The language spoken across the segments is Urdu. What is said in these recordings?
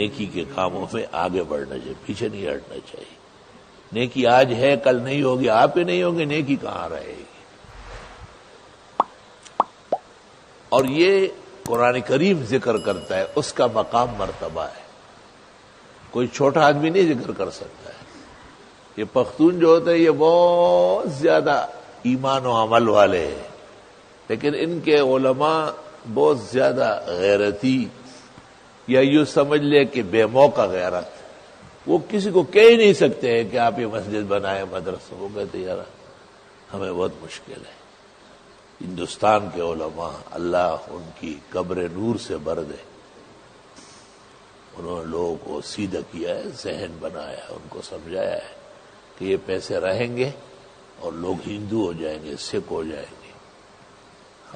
نیکی کے کاموں میں آگے بڑھنا چاہیے، پیچھے نہیں ہٹنا چاہیے۔ نیکی آج ہے کل نہیں ہوگی، آپ ہی نہیں ہوں گے، نیکی کہاں رہے گی؟ اور یہ قرآن کریم ذکر کرتا ہے، اس کا مقام مرتبہ ہے، کوئی چھوٹا آدمی نہیں ذکر کر سکتا ہے۔ یہ پختون جو ہوتے ہیں یہ بہت زیادہ ایمان و عمل والے ہیں، لیکن ان کے علماء بہت زیادہ غیرتی، یا یوں سمجھ لے کہ بے موقع غیرت، وہ کسی کو کہہ ہی نہیں سکتے ہیں کہ آپ یہ مسجد بنائیں، مدرسہ، وہ کہتے یار ہمیں بہت مشکل ہے۔ ہندوستان کے علماء اللہ ان کی قبر نور سے بھر دے، انہوں نے لوگوں کو سیدھا کیا ہے، ذہن بنایا ہے، ان کو سمجھایا ہے کہ یہ پیسے رہیں گے اور لوگ ہندو ہو جائیں گے، سکھ ہو جائیں گے،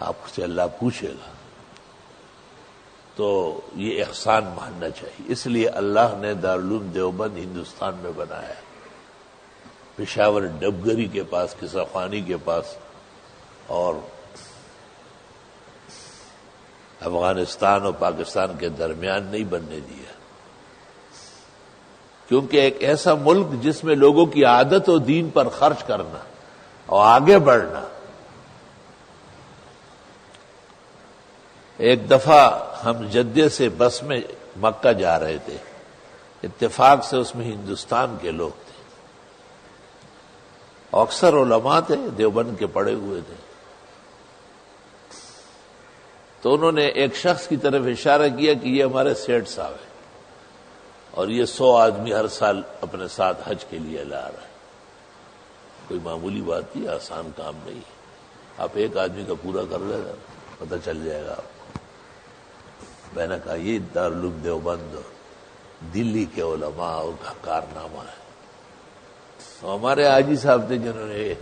آپ سے اللہ پوچھے گا۔ تو یہ احسان ماننا چاہیے، اس لیے اللہ نے دارالعلوم دیوبند ہندوستان میں بنایا ہے، پشاور ڈبگری کے پاس، قصہ خوانی کے پاس، اور افغانستان اور پاکستان کے درمیان نہیں بننے دیا، کیونکہ ایک ایسا ملک جس میں لوگوں کی عادت و دین پر خرچ کرنا اور آگے بڑھنا۔ ایک دفعہ ہم جدے سے بس میں مکہ جا رہے تھے، اتفاق سے اس میں ہندوستان کے لوگ تھے، اکثر علماء تھے، دیوبند کے پڑھے ہوئے تھے۔ تو انہوں نے ایک شخص کی طرف اشارہ کیا کہ یہ ہمارے سیٹھ صاحب ہیں، اور یہ 100 آدمی ہر سال اپنے ساتھ حج کے لیے لا رہا ہے۔ کوئی معمولی بات نہیں، آسان کام نہیں، آپ ایک آدمی کا پورا کر لے گا، پتہ چل جائے گا آپ کو۔ میں نے کہا یہ دارالعلوم دیوبند دلی کے علماء اور کا کارنامہ ہے۔ تو ہمارے حاجی صاحب تھے جنہوں نے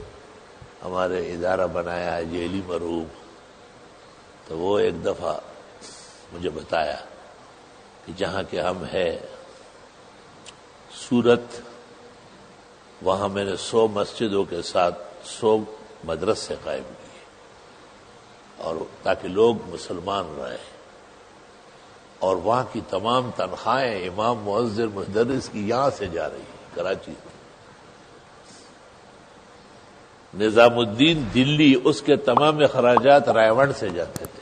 ہمارے ادارہ بنایا ہے، جیلی مرحوم، تو وہ ایک دفعہ مجھے بتایا کہ جہاں کہ ہم ہے سورت، وہاں میں نے 100 مسجدوں کے ساتھ 100 مدرسے قائم کیے، اور تاکہ لوگ مسلمان رہیں، اور وہاں کی تمام تنخواہیں امام، مؤذن، مدرس کی یہاں سے جا رہی ہیں، کراچی سے۔ نظام الدین دلی، اس کے تمام اخراجات رائے سے جاتے تھے،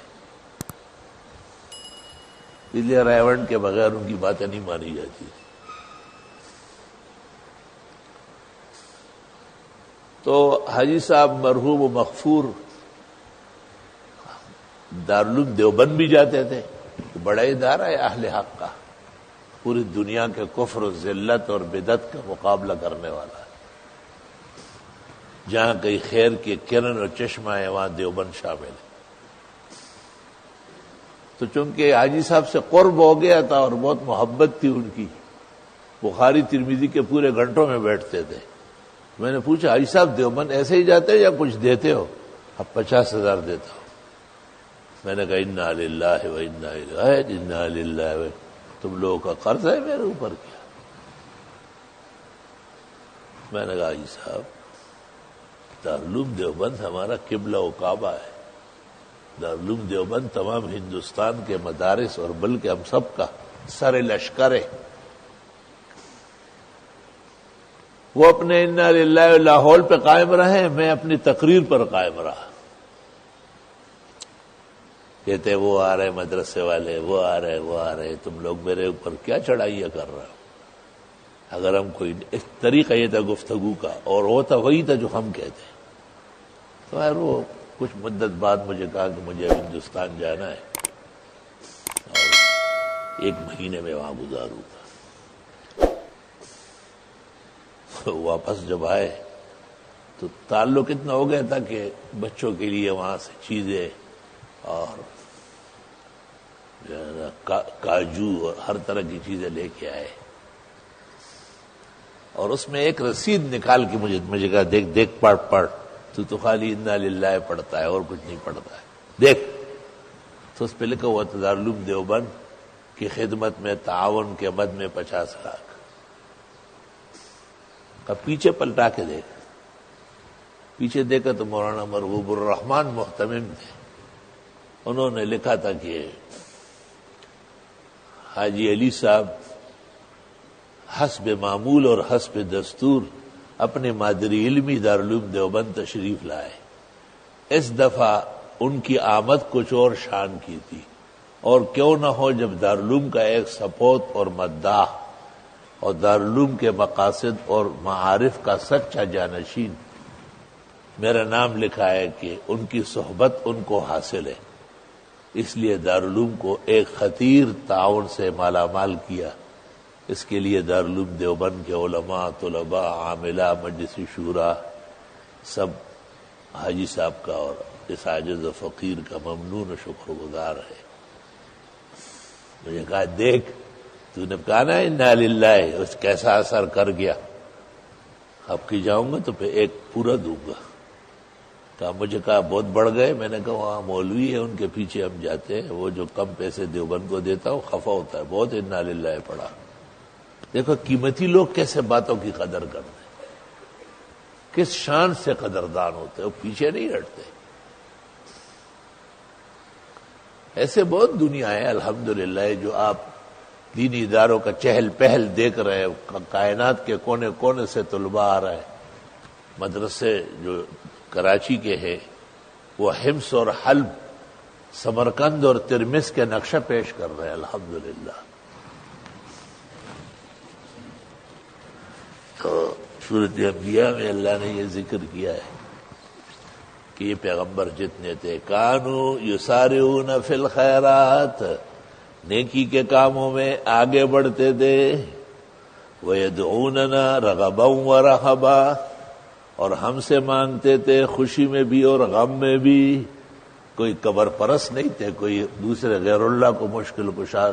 اس لیے رائے کے بغیر ان کی باتیں نہیں مانی جاتی۔ تو حاجی صاحب مرحوم و مغفور دارالعلوم دیوبند بھی جاتے تھے، بڑا ادارہ ہے اہل حق کا، پوری دنیا کے کفر و ذلت اور بدعت کا مقابلہ کرنے والا ہے۔ جہاں کئی خیر کے کرن اور چشمہ ہے وہاں دیوبند شامل ہے۔ تو چونکہ حاجی صاحب سے قرب ہو گیا تھا اور بہت محبت تھی ان کی، بخاری ترمذی کے پورے گھنٹوں میں بیٹھتے تھے۔ میں نے پوچھا حاجی صاحب دیوبند ایسے ہی جاتے یا کچھ دیتے ہو؟ اب 50,000 دیتا ہوں۔ میں نے کہا انا للہ و انا الیہ، انا للہ و، تم لوگوں کا قرض ہے میرے اوپر کیا؟ میں نے کہا حاجی صاحب دارالعلوم دیوبند ہمارا قبلہ و کعبہ ہے، دارالعلوم دیوبند تمام ہندوستان کے مدارس اور بلکہ ہم سب کا سر لشکر ہے۔ وہ اپنے انا للہ لاہور پہ قائم رہے، میں اپنی تقریر پر قائم رہا۔ کہتے وہ آ رہے مدرسے والے، وہ آ رہے، تم لوگ میرے اوپر کیا چڑھائیاں کر رہے ہو؟ اگر ہم کوئی ایک طریقہ یہ تھا گفتگو کا، اور ہوتا وہی تھا جو ہم کہتے ہیں۔ تو خیر وہ کچھ مدت بعد مجھے کہا کہ مجھے ہندوستان جانا ہے اور 1 مہینے میں وہاں گزاروں گا۔ واپس جب آئے تو تعلق اتنا ہو گیا تھا کہ بچوں کے لیے وہاں سے چیزیں اور کاجو اور ہر طرح کی چیزیں لے کے آئے، اور اس میں ایک رسید نکال کے مجھے کہا دیکھ پڑھ، تو خالی انا للہ پڑھتا ہے اور کچھ نہیں پڑھتا ہے، دیکھ۔ تو اس پہ لکھا ہوا تھا دارالعلوم دیوبند کی خدمت میں تعاون کے مد میں 50 لاکھ۔ کا پیچھے پلٹا کے دیکھ، پیچھے دیکھا تو مولانا مرغوب الرحمان محتمم تھے، انہوں نے لکھا تھا کہ حاجی علی صاحب حسب معمول اور حسب دستور اپنے مادری علمی دارالعلوم دیوبند تشریف لائے۔ اس دفعہ ان کی آمد کچھ اور شان کی تھی، اور کیوں نہ ہو جب دارالعلوم کا ایک سپوت اور مداح اور دارالعلوم کے مقاصد اور معارف کا سچا جانشین میرا نام لکھا ہے کہ ان کی صحبت ان کو حاصل ہے، اس لیے دارالعلوم کو ایک خطیر تعاون سے مالا مال کیا۔ اس کے لیے دارالعلوم دیوبند کے علماء، طلباء، عاملہ، مجلس شورا سب حاجی صاحب کا اور اس عاجز و فقیر کا ممنون و شکر گزار ہے۔ مجھے کہا دیکھ تو نے کہا نا انا للہ، اس کیسا اثر کر گیا، اب کی جاؤں گا تو پھر ایک پورا دوں گا۔ کہا مجھے کہا بہت بڑھ گئے، میں نے کہا وہاں مولوی ہے ان کے پیچھے ہم جاتے ہیں، وہ جو کم پیسے دیوبند کو دیتا ہوں خفا ہوتا ہے بہت، انا للہ پڑھا۔ دیکھو قیمتی لوگ کیسے باتوں کی قدر کرتے ہیں، کس شان سے قدردان ہوتے ہیں، وہ پیچھے نہیں ہٹتے۔ ایسے بہت دنیا ہے الحمدللہ جو آپ دینی اداروں کا چہل پہل دیکھ رہے ہیں، کائنات کے کونے کونے سے طلباء آ رہے ہیں۔ مدرسے جو کراچی کے ہیں وہ حمص اور حلب، سمرقند اور ترمذ کے نقشہ پیش کر رہے ہیں الحمدللہ۔ تو سورۃ انبیاء میں اللہ نے یہ ذکر کیا ہے کہ یہ پیغمبر جتنے تھے کانوا یسارعون فی الخیرات، نیکی کے کاموں میں آگے بڑھتے تھے، وَيَدْعُونَنَا رَغَبًا وَرَهَبًا، اور ہم سے مانگتے تھے خوشی میں بھی اور غم میں بھی۔ کوئی قبر پرست نہیں تھے، کوئی دوسرے غیر اللہ کو مشکل کشا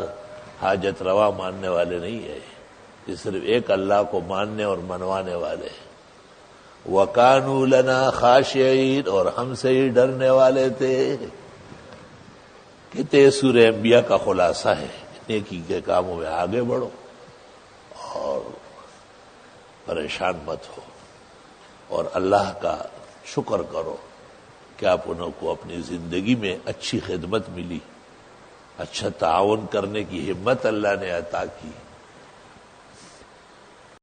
حاجت روا ماننے والے نہیں ہے، یہ صرف ایک اللہ کو ماننے اور منوانے والے۔ وَكَانُوا لَنَا خَاشِعِينَ، اور ہم سے ہی ڈرنے والے تھے۔ کہتے ہیں سورہ انبیاء کا خلاصہ ہے نیکی کے کاموں میں آگے بڑھو اور پریشان مت ہو، اور اللہ کا شکر کرو کہ آپ انہوں کو اپنی زندگی میں اچھی خدمت ملی، اچھا تعاون کرنے کی ہمت اللہ نے عطا کی۔